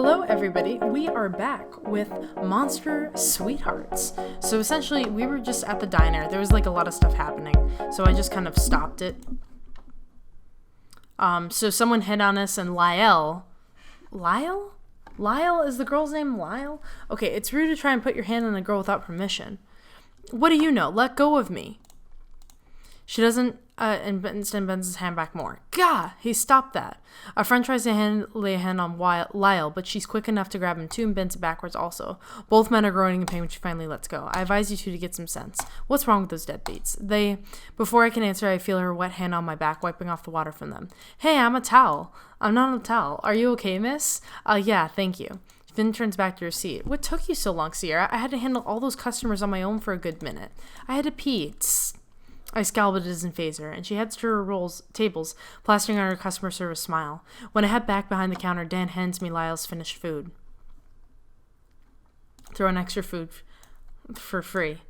Hello everybody, we are back with Monster Sweethearts. So essentially, we were just at the diner. There was like a lot of stuff happening, so I just kind of stopped it. So someone hit on us and Lyle is the girl's name, Lyle? Okay, it's rude to try and put your hand on a girl without permission. What do you know? Let go of me. She doesn't, and Winston bends his hand back more. Gah! He stopped that. A friend tries to lay a hand on Lyle, but she's quick enough to grab him too and bends it backwards also. Both men are groaning in pain when she finally lets go. I advise you two to get some sense. What's wrong with those deadbeats? Before I can answer, I feel her wet hand on my back, wiping off the water from them. Hey, I'm a towel. I'm not a towel. Are you okay, miss? Yeah, thank you. Finn turns back to her seat. What took you so long, Sierra? I had to handle all those customers on my own for a good minute. I had to pee. Tss. I scowl, but it doesn't faze her, and she heads to her tables, plastering on her customer service smile. When I head back behind the counter, Dan hands me Lyle's finished food. Throw in extra food for free.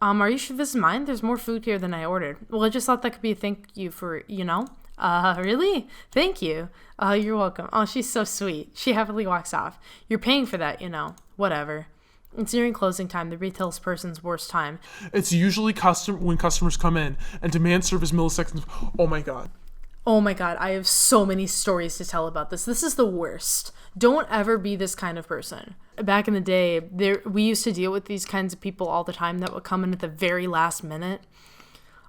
Are you sure this is mine? There's more food here than I ordered. Well, I just thought that could be a thank you for, really? Thank you. You're welcome. Oh, she's so sweet. She happily walks off. You're paying for that, Whatever. It's nearing closing time, the retail person's worst time. It's usually when customers come in and demand service milliseconds. Oh my god, I have so many stories to tell about this. This is the worst. Don't ever be this kind of person. Back in the day, we used to deal with these kinds of people all the time that would come in at the very last minute.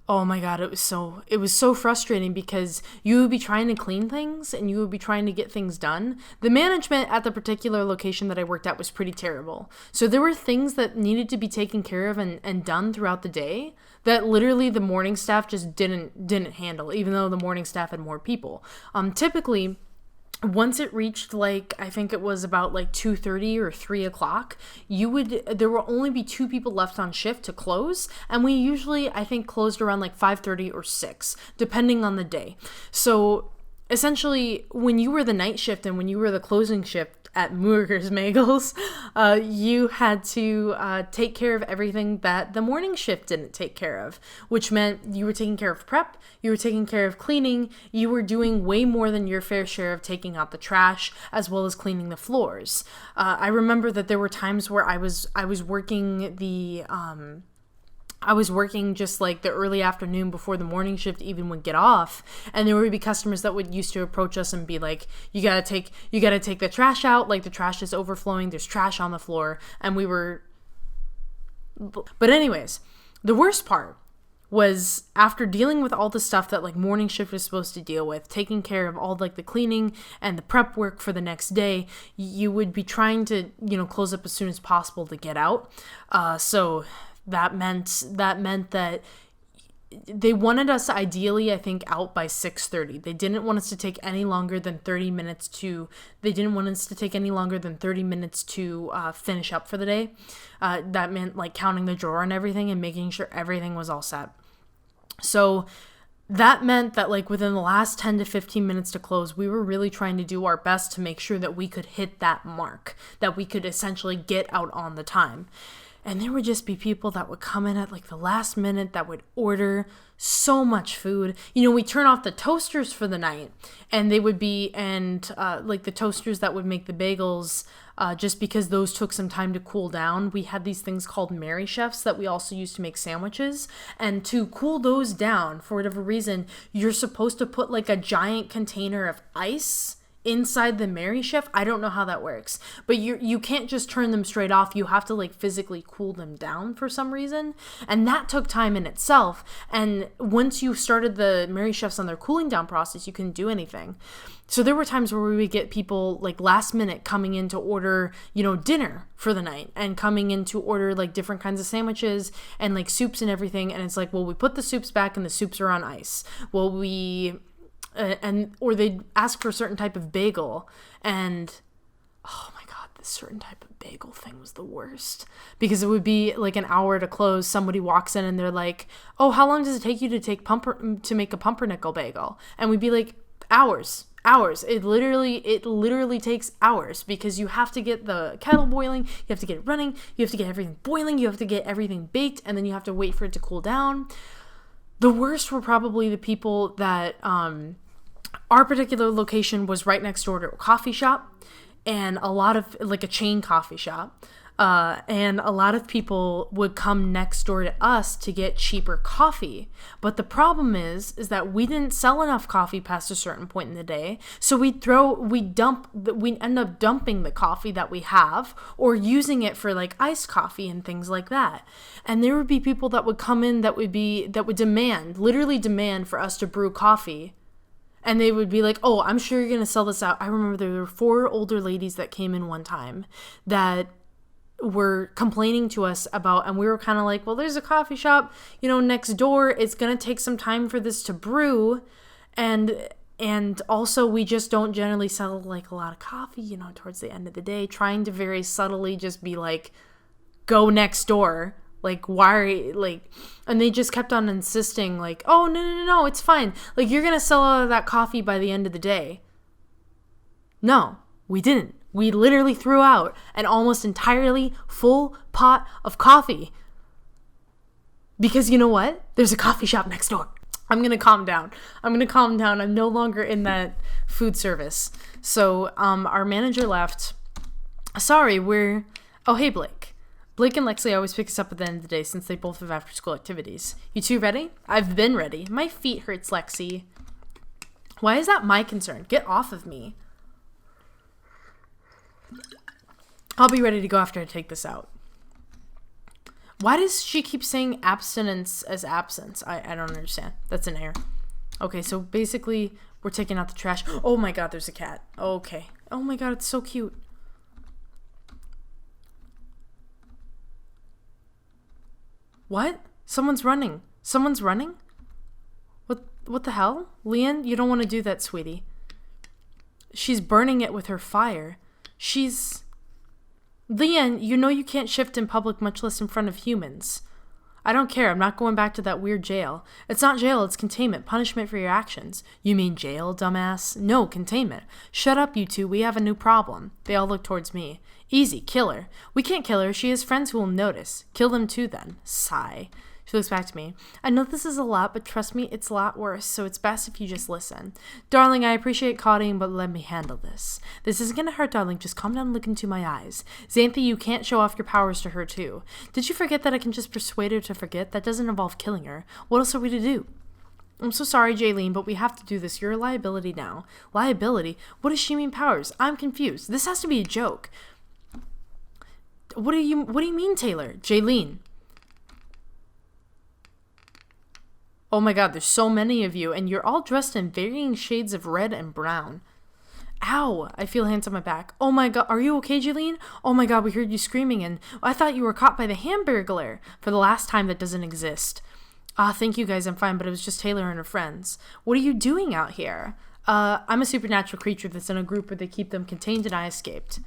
Oh my god, it was so frustrating because you would be trying to clean things and you would be trying to get things done. The management at the particular location that I worked at was pretty terrible. So there were things that needed to be taken care of and done throughout the day that literally the morning staff just didn't handle, even though the morning staff had more people. Typically, once it reached I think it was about 2:30 or 3 o'clock, there will only be 2 people left on shift to close, and we usually I think closed around 5:30 or 6, depending on the day. So essentially, when you were the night shift and when you were the closing shift at Muerger's Magels, you had to take care of everything that the morning shift didn't take care of, which meant you were taking care of prep, you were taking care of cleaning, you were doing way more than your fair share of taking out the trash, as well as cleaning the floors. I remember that there were times where I was working just the early afternoon before the morning shift even would get off, and there would be customers that would used to approach us and be like, you gotta take the trash out, the trash is overflowing, there's trash on the floor, and but anyways, the worst part was after dealing with all the stuff that morning shift was supposed to deal with, taking care of all the cleaning and the prep work for the next day, you would be trying to close up as soon as possible to get out. So that meant that they wanted us ideally, I think, out by 6:30. They didn't want us to take any longer than 30 minutes to finish up for the day. That meant counting the drawer and everything and making sure everything was all set. So that meant that within the last 10 to 15 minutes to close, we were really trying to do our best to make sure that we could hit that mark, that we could essentially get out on the time. And there would just be people that would come in at the last minute that would order so much food. We turn off the toasters for the night, and they would be, the toasters that would make the bagels, just because those took some time to cool down. We had these things called Mary Chefs that we also used to make sandwiches. And to cool those down, for whatever reason, you're supposed to put a giant container of ice inside the Mary Chef. I don't know how that works, but you can't just turn them straight off. You have to physically cool them down for some reason, and that took time in itself. And once you started the Mary Chefs on their cooling down process, you couldn't do anything. So there were times where we would get people last minute coming in to order dinner for the night, and coming in to order different kinds of sandwiches and soups and everything, and it's well, we put the soups back and the soups are on ice. Well, or they'd ask for a certain type of bagel, and oh my god, this certain type of bagel thing was the worst, because it would be an hour to close. Somebody walks in and they're like, oh, how long does it take you to make a pumpernickel bagel? And we'd be hours. It literally takes hours, because you have to get the kettle boiling, you have to get it running, you have to get everything boiling, you have to get everything baked, and then you have to wait for it to cool down. The worst were probably the people that our particular location was right next door to a coffee shop, and a lot of, like, a chain coffee shop. And a lot of people would come next door to us to get cheaper coffee. But the problem is that we didn't sell enough coffee past a certain point in the day. So we end up dumping the coffee that we have or using it for like iced coffee and things like that. And there would be people that would come in that would literally demand for us to brew coffee. And they would be like, oh, I'm sure you're going to sell this out. I remember there were 4 older ladies that came in one time that were complaining to us about, and we were kind of like, well, there's a coffee shop, next door. It's going to take some time for this to brew. And also we just don't generally sell like a lot of coffee, towards the end of the day, trying to very subtly just be like, go next door. Like, why, like, and they just kept on insisting like, oh, no, it's fine. Like, you're going to sell out of that coffee by the end of the day. No, we didn't. We literally threw out an almost entirely full pot of coffee. Because you know what? There's a coffee shop next door. I'm going to calm down. I'm no longer in that food service. So our manager left. Sorry, oh, hey, Blake. Blake and Lexi always pick us up at the end of the day since they both have after-school activities. You two ready? I've been ready. My feet hurts, Lexi. Why is that my concern? Get off of me. I'll be ready to go after I take this out. Why does she keep saying abstinence as absence? I don't understand. That's an error. Okay, so basically, we're taking out the trash. Oh my god, there's a cat. Okay. Oh my god, it's so cute. What? Someone's running. What the hell? Leanne, you don't want to do that, sweetie. She's burning it with her fire. Leanne, you can't shift in public, much less in front of humans. I don't care. I'm not going back to that weird jail. It's not jail, it's containment. Punishment for your actions. You mean jail, dumbass? No, containment. Shut up, you two. We have a new problem. They all look towards me. Easy, kill her. We can't kill her. She has friends who will notice. Kill them too, then. Sigh. She looks back to me. I know this is a lot, but trust me, it's a lot worse, so it's best if you just listen. Darling, I appreciate codding, but let me handle this. This isn't gonna hurt, darling. Just calm down and look into my eyes. Xanthe, you can't show off your powers to her, too. Did you forget that I can just persuade her to forget? That doesn't involve killing her. What else are we to do? I'm so sorry, Jaylene, but we have to do this. You're a liability now. Liability? What does she mean, powers? I'm confused. This has to be a joke. What do you mean, Taylor? Jaylene. Oh my god, there's so many of you, and you're all dressed in varying shades of red and brown. Ow, I feel hands on my back. Oh my god, are you okay, Jaylene? Oh my god, we heard you screaming, and I thought you were caught by the Hamburglar. For the last time, that doesn't exist. Thank you guys, I'm fine, but it was just Taylor and her friends. What are you doing out here? I'm a supernatural creature that's in a group where they keep them contained, and I escaped.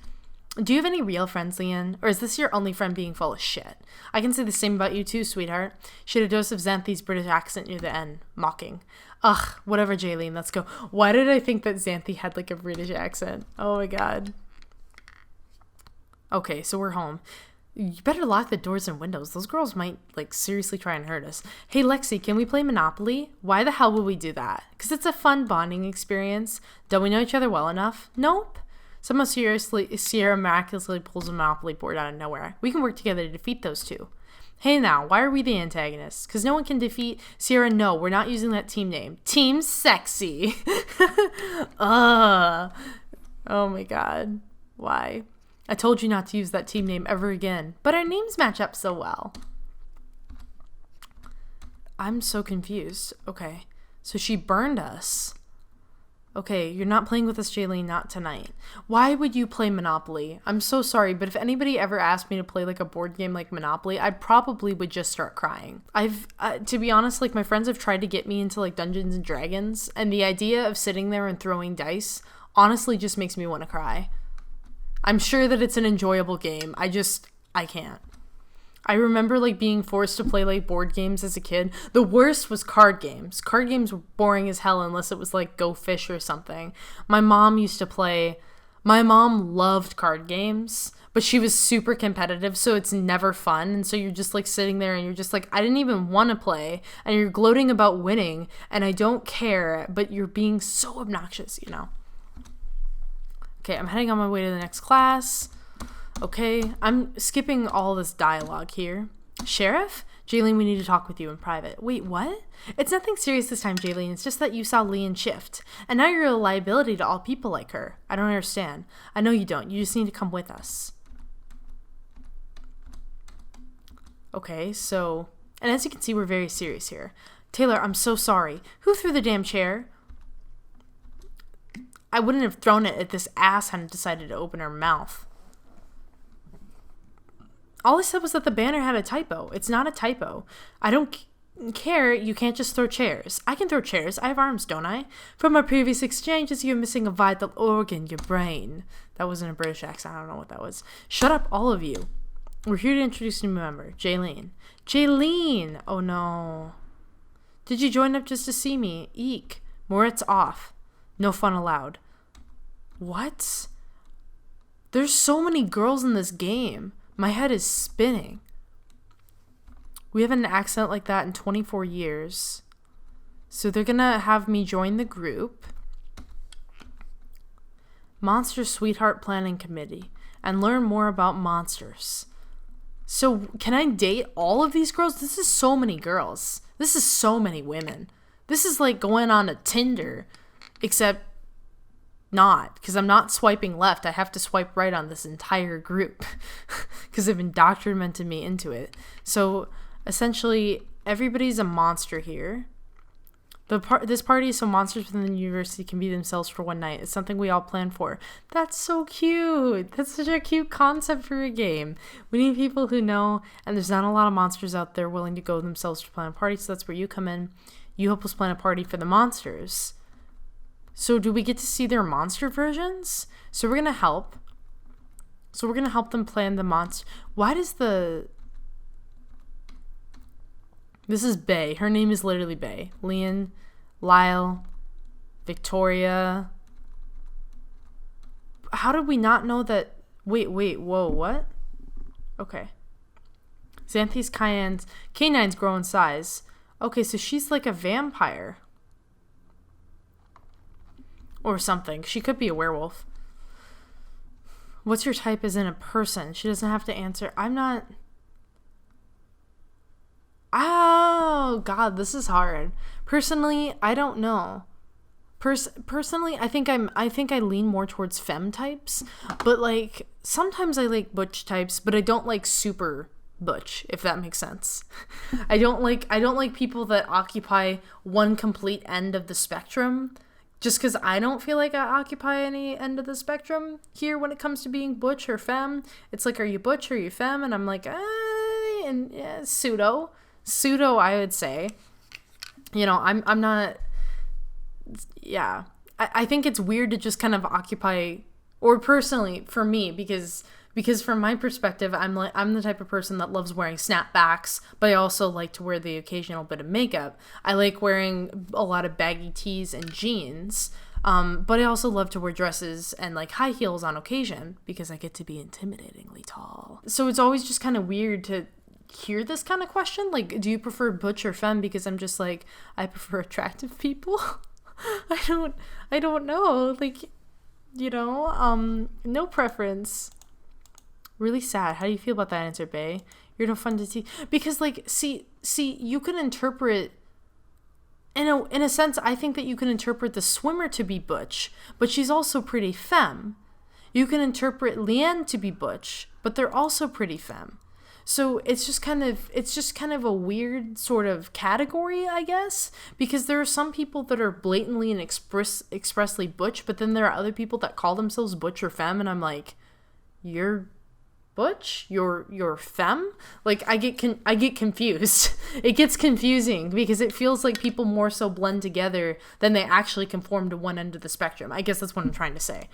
Do you have any real friends, Leanne? Or is this your only friend being full of shit? I can say the same about you too, sweetheart. She had a dose of Xanthe's British accent near the end. Mocking. Ugh, whatever, Jaylene, let's go. Why did I think that Xanthe had like a British accent? Oh my god. Okay, so we're home. You better lock the doors and windows. Those girls might like seriously try and hurt us. Hey, Lexi, can we play Monopoly? Why the hell would we do that? Because it's a fun bonding experience. Don't we know each other well enough? Nope. Somehow Sierra miraculously pulls a Monopoly board out of nowhere. We can work together to defeat those two. Hey now, why are we the antagonists? Because no one can defeat Sierra. No, we're not using that team name. Team Sexy. Oh my god. Why? I told you not to use that team name ever again. But our names match up so well. I'm so confused. Okay. So she burned us. Okay, you're not playing with us, Jaylene, not tonight. Why would you play Monopoly? I'm so sorry, but if anybody ever asked me to play like a board game like Monopoly, I probably would just start crying. To be honest, like my friends have tried to get me into like Dungeons and Dragons, and the idea of sitting there and throwing dice honestly just makes me want to cry. I'm sure that it's an enjoyable game. I can't. I remember like being forced to play like board games as a kid. The worst was card games. Card games were boring as hell unless it was like Go Fish or something. My mom loved card games, but she was super competitive, so it's never fun. And so you're just like sitting there and you're just like, I didn't even want to play, and you're gloating about winning, and I don't care, but you're being so obnoxious, you know. Okay, I'm heading on my way to the next class. Okay, I'm skipping all this dialogue here. Sheriff? Jaylene, we need to talk with you in private. Wait, what? It's nothing serious this time, Jaylene. It's just that you saw Leanne shift. And now you're a liability to all people like her. I don't understand. I know you don't. You just need to come with us. Okay, so... And as you can see, we're very serious here. Taylor, I'm so sorry. Who threw the damn chair? I wouldn't have thrown it if this ass hadn't decided to open her mouth. All I said was that the banner had a typo. It's not a typo. I don't care. You can't just throw chairs. I can throw chairs. I have arms, don't I? From our previous exchanges, you're missing a vital organ, your brain. That wasn't a British accent. I don't know what that was. Shut up, all of you. We're here to introduce a new member, Jaylene. Jaylene! Oh no. Did you join up just to see me? Eek. Moritz off. No fun allowed. What? There's so many girls in this game. My head is spinning. We haven't had an accent like that in 24 years. So they're gonna have me join the group. Monster Sweetheart Planning Committee. And learn more about monsters. So can I date all of these girls? This is so many girls. This is so many women. This is like going on a Tinder. Except not, because I'm not swiping left. I have to swipe right on this entire group because they've indoctrinated me into it. So essentially, everybody's a monster here. This party is so monsters within the university can be themselves for one night. It's something we all plan for. That's so cute. That's such a cute concept for a game. We need people who know, and there's not a lot of monsters out there willing to go themselves to plan a party, so that's where you come in. You help us plan a party for the monsters. So do we get to see their monster versions? So we're going to help. So we're going to help them plan the monster. Why does the... This is Bay. Her name is literally Bay. Leanne, Lyle, Victoria. How did we not know that... Wait, whoa, what? Okay. Xanthi's canines grow in size. Okay, so she's like a vampire. Or something. She could be a werewolf. What's your type as in a person? She doesn't have to answer. I'm not... Oh, God, this is hard. Personally, I don't know. Personally, I think I lean more towards femme types. But, like, sometimes I like butch types, but I don't like super butch, if that makes sense. I don't like people that occupy one complete end of the spectrum. Just because I don't feel like I occupy any end of the spectrum here when it comes to being butch or femme. It's like, are you butch or are you femme? And I'm like, pseudo, I would say. You know, I'm not, yeah. I think it's weird to just kind of occupy, or personally, for me, because from my perspective, I'm the type of person that loves wearing snapbacks, but I also like to wear the occasional bit of makeup. I like wearing a lot of baggy tees and jeans, but I also love to wear dresses and like high heels on occasion because I get to be intimidatingly tall. So it's always just kind of weird to hear this kind of question, like, do you prefer butch or femme? Because I'm just like, I prefer attractive people. I don't know, like, you know, no preference. Really sad. How do you feel about that answer, Bay? You're no fun to see. Because, like, see, you can interpret, in a sense, I think that you can interpret the swimmer to be butch, but she's also pretty femme. You can interpret Leanne to be butch, but they're also pretty femme. So it's just kind of a weird sort of category, I guess, because there are some people that are blatantly and expressly butch, but then there are other people that call themselves butch or femme, and I'm like, you're butch? You're femme? Like, I get confused. It gets confusing because it feels like people more so blend together than they actually conform to one end of the spectrum. I guess that's what I'm trying to say.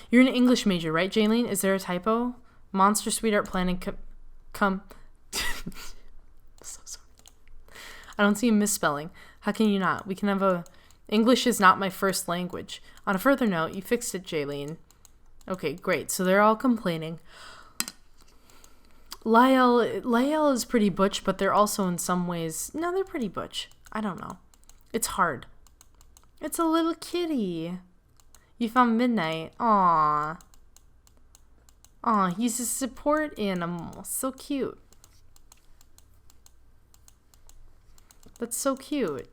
You're an English major, right, Jaylene? Is there a typo? Monster Sweetheart Planning come. So sorry. I don't see a misspelling. How can you not? We can have a... English is not my first language. On a further note, you fixed it, Jaylene. Okay, great. So they're all complaining. Lyle is pretty butch, but they're also in some ways... No, they're pretty butch. I don't know. It's hard. It's a little kitty. You found Midnight. Aw. Aw, he's a support animal. So cute. That's so cute.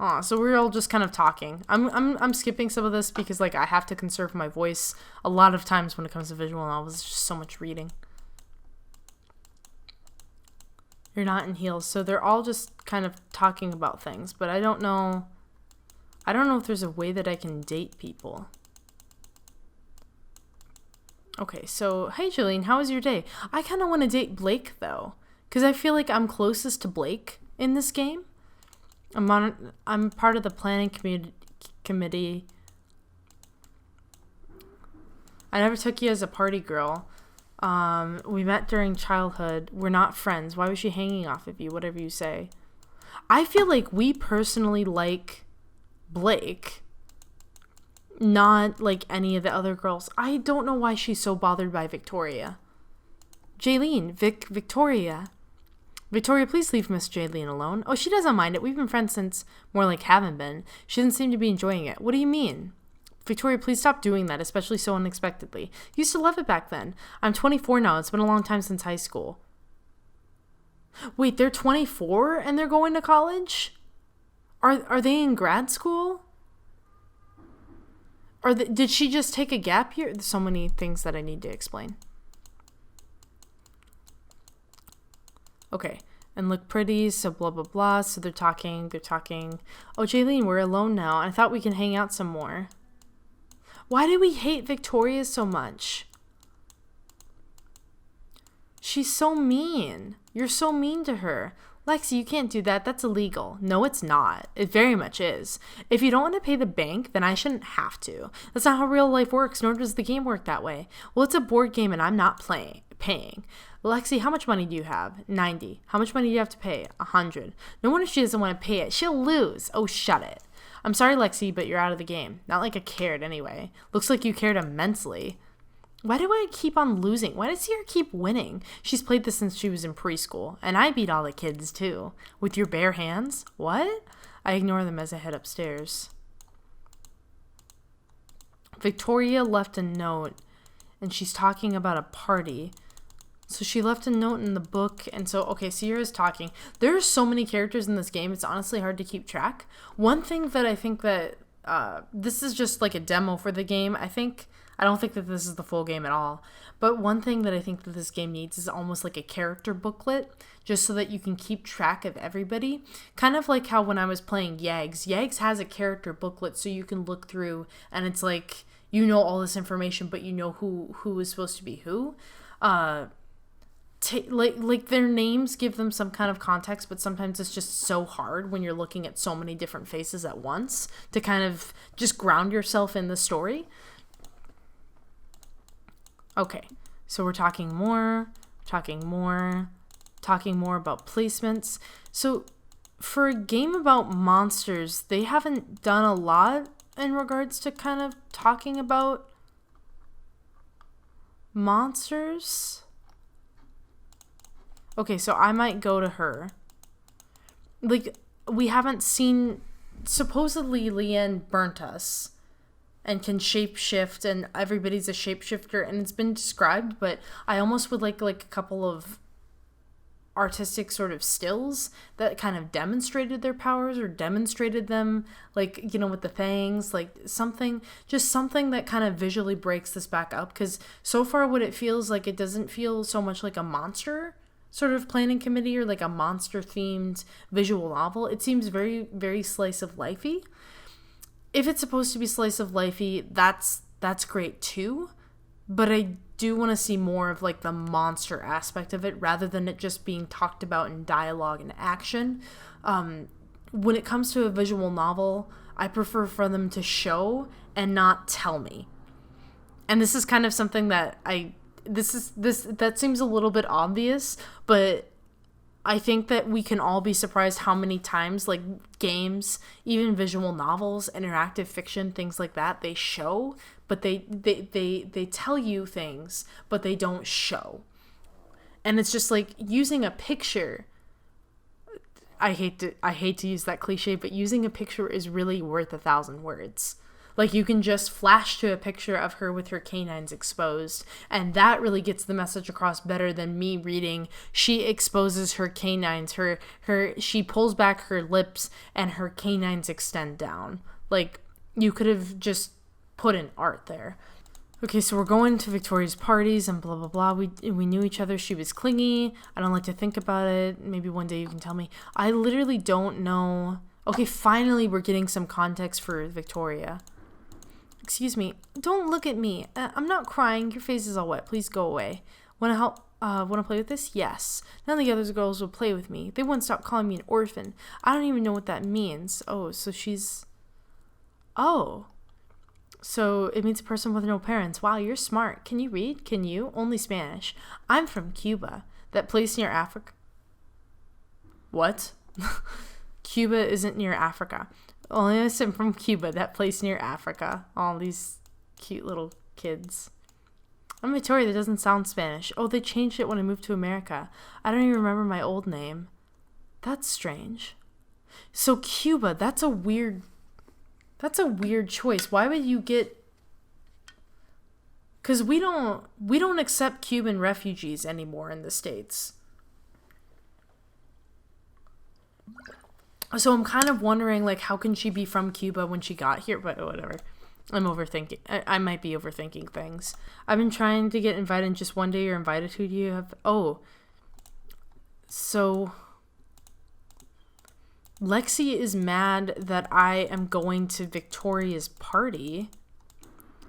Aw, so we're all just kind of talking. I'm skipping some of this because, like, I have to conserve my voice a lot of times when it comes to visual novels. It's just so much reading. You're not in heels. So they're all just kind of talking about things, but I don't know if there's a way that I can date people. Okay, so, hey, Jillian, how was your day? I kind of want to date Blake, though, because I feel like I'm closest to Blake in this game. I'm part of the planning committee. I never took you as a party girl. We met during childhood. We're not friends. Why was she hanging off of you? Whatever you say. I feel like we personally like Blake, not like any of the other girls. I don't know why she's so bothered by Victoria. Jaylene, Victoria. Victoria, please leave Miss Jaylene alone. Oh, she doesn't mind it. We've been friends since more like haven't been. She doesn't seem to be enjoying it. What do you mean? Victoria, please stop doing that, especially so unexpectedly. You used to love it back then. I'm 24 now. It's been a long time since high school. Wait, they're 24 and they're going to college? Are they in grad school? Did she just take a gap year? There's so many things that I need to explain. Okay, and look pretty, so blah, blah, blah. So they're talking. Oh, Jaylene, we're alone now. I thought we can hang out some more. Why do we hate Victoria so much? She's so mean. You're so mean to her. Lexi, you can't do that. That's illegal. No, it's not. It very much is. If you don't want to pay the bank, then I shouldn't have to. That's not how real life works, nor does the game work that way. Well, it's a board game and I'm not paying. Lexi, how much money do you have? 90. How much money do you have to pay? 100. No wonder she doesn't want to pay it. She'll lose. Oh, shut it. I'm sorry, Lexi, but you're out of the game. Not like I cared anyway. Looks like you cared immensely. Why do I keep on losing? Why does Sierra keep winning? She's played this since she was in preschool, and I beat all the kids too. With your bare hands? What? I ignore them as I head upstairs. Victoria left a note, and she's talking about a party. So she left a note in the book, and so, okay, Sierra's talking. There are so many characters in this game, it's honestly hard to keep track. One thing that I think that, this is just like a demo for the game, I don't think that this is the full game at all. But one thing that I think that this game needs is almost like a character booklet, just so that you can keep track of everybody. Kind of like how when I was playing Yags has a character booklet so you can look through, and it's like, you know all this information, but you know who is supposed to be who. Like their names give them some kind of context, but sometimes it's just so hard when you're looking at so many different faces at once to kind of just ground yourself in the story. Okay, so we're talking more about placements. So for a game about monsters, they haven't done a lot in regards to kind of talking about monsters. Okay, so I might go to her. Like, we haven't seen... Supposedly, Leanne burnt us and can shapeshift, and everybody's a shapeshifter, and it's been described, but I almost would like a couple of artistic sort of stills that kind of demonstrated their powers or demonstrated them, like, you know, with the fangs, like something that kind of visually breaks this back up, because so far what it feels like, it doesn't feel so much like a monster sort of planning committee or like a monster themed visual novel. It seems very, very slice of lifey. If it's supposed to be slice of lifey, that's great too, but I do want to see more of like the monster aspect of it rather than it just being talked about in dialogue and action. When it comes to a visual novel, I prefer for them to show and not tell me. And this is kind of something that that seems a little bit obvious, but I think that we can all be surprised how many times, like, games, even visual novels, interactive fiction, things like that, they show, but they tell you things, but they don't show. And it's just like using a picture. I hate to use that cliche, but using a picture is really worth 1,000 words. Like, you can just flash to a picture of her with her canines exposed, and that really gets the message across better than me reading, she exposes her canines, she pulls back her lips, and her canines extend down. Like, you could have just put in art there. Okay, so we're going to Victoria's parties and blah, blah, blah. We knew each other. She was clingy. I don't like to think about it. Maybe one day you can tell me. I literally don't know. Okay, finally we're getting some context for Victoria. Excuse me. Don't look at me. I'm not crying. Your face is all wet. Please go away. Want to help? Want to play with this? Yes. None of the other girls will play with me. They wouldn't stop calling me an orphan. I don't even know what that means. Oh, so she's... Oh. So it means a person with no parents. Wow, you're smart. Can you read? Can you? Only Spanish. I'm from Cuba. That place near Africa. What? Cuba isn't near Africa. Only I'm from Cuba. That place near Africa. All these cute little kids. I'm Victoria. That doesn't sound Spanish. Oh, they changed it when I moved to America. I don't even remember my old name. That's strange. So Cuba, that's a weird choice. Why would you get... Because we don't accept Cuban refugees anymore in the States. So I'm kind of wondering, like, how can she be from Cuba when she got here? But whatever. I'm overthinking. I might be overthinking things. I've been trying to get invited, and just one day you're invited. Who do you have? Oh. So... Lexi is mad that I am going to Victoria's party.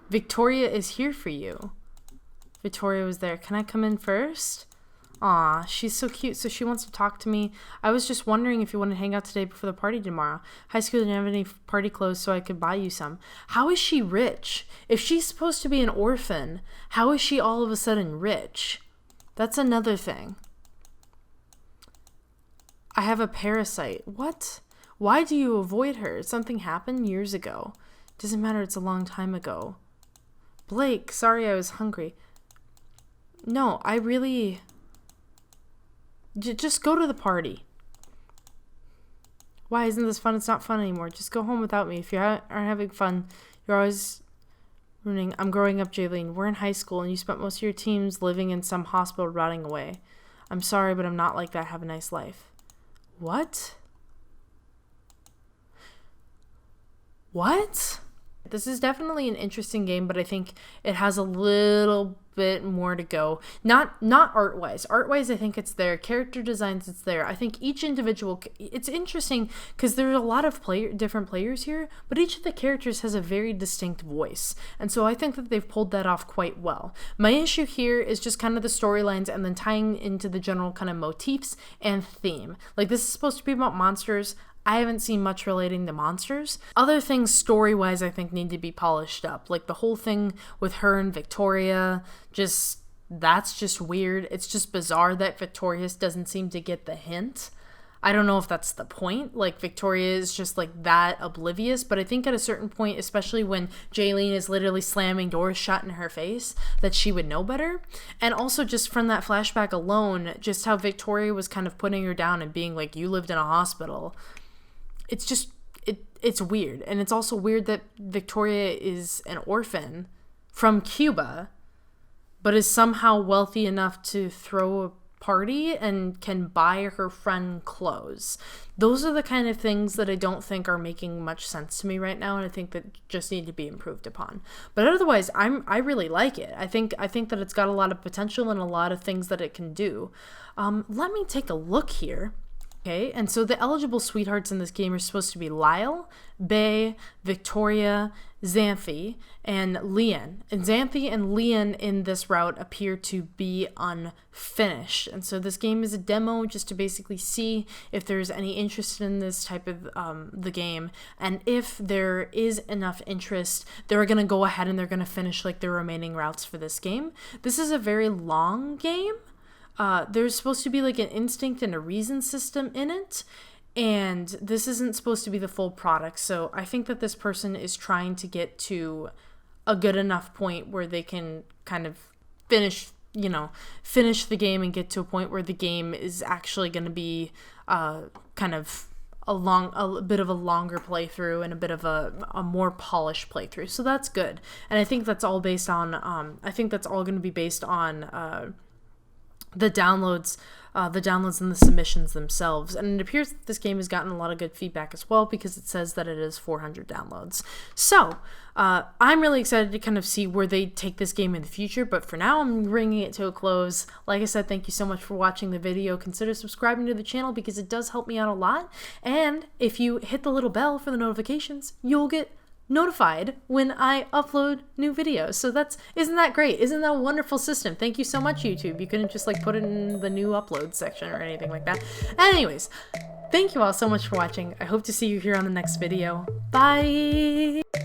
Victoria is here for you. Victoria was there. Can I come in first? Aw, she's so cute. So she wants to talk to me. I was just wondering if you want to hang out today before the party tomorrow. High school didn't have any party clothes, so I could buy you some. How is she rich? If she's supposed to be an orphan, how is she all of a sudden rich? That's another thing. I have a parasite. What? Why do you avoid her? Something happened years ago. Doesn't matter, it's a long time ago. Blake, sorry I was hungry. No, I really... Just go to the party. Why isn't this fun? It's not fun anymore. Just go home without me. If you aren't having fun, you're always ruining... I'm growing up, Jaylene. We're in high school, and you spent most of your teens living in some hospital rotting away. I'm sorry, but I'm not like that. Have a nice life. What? What? This is definitely an interesting game, but I think it has a little bit more to go. Not art-wise. Art-wise, I think it's there. Character designs, it's there. I think each individual... It's interesting because there's a lot of different players here, but each of the characters has a very distinct voice. And so I think that they've pulled that off quite well. My issue here is just kind of the storylines and then tying into the general kind of motifs and theme. Like, this is supposed to be about monsters. I haven't seen much relating to monsters. Other things story-wise I think need to be polished up. Like the whole thing with her and Victoria, that's just weird. It's just bizarre that Victoria doesn't seem to get the hint. I don't know if that's the point. Like, Victoria is just like that oblivious, but I think at a certain point, especially when Jaylene is literally slamming doors shut in her face, that she would know better. And also just from that flashback alone, just how Victoria was kind of putting her down and being like, you lived in a hospital. It's just, it's weird. And it's also weird that Victoria is an orphan from Cuba, but is somehow wealthy enough to throw a party and can buy her friend clothes. Those are the kind of things that I don't think are making much sense to me right now, and I think that just need to be improved upon. But otherwise, I really like it. I think that it's got a lot of potential and a lot of things that it can do. Let me take a look here. Okay, and so the eligible sweethearts in this game are supposed to be Lyle, Bay, Victoria, Xanthi, and Leon. And Xanthi and Leon in this route appear to be unfinished. And so this game is a demo just to basically see if there's any interest in this type of the game. And if there is enough interest, they're going to go ahead and they're going to finish like the remaining routes for this game. This is a very long game. There's supposed to be like an instinct and a reason system in it, and this isn't supposed to be the full product. So I think that this person is trying to get to a good enough point where they can kind of finish the game and get to a point where the game is actually going to be kind of a bit of a longer playthrough and a bit of a more polished playthrough. So that's good. And I think that's all based on, I think that's all going to be based on the downloads and the submissions themselves. And it appears that this game has gotten a lot of good feedback as well, because it says that it is 400 downloads. So I'm really excited to kind of see where they take this game in the future. But for now, I'm bringing it to a close. Like I said, thank you so much for watching the video. Consider subscribing to the channel because it does help me out a lot. And if you hit the little bell for the notifications, you'll get notified when I upload new videos. So isn't that great? Isn't that a wonderful system? Thank you so much, YouTube. You couldn't just like put it in the new upload section or anything like that. Anyways, thank you all so much for watching. I hope to see you here on the next video. Bye!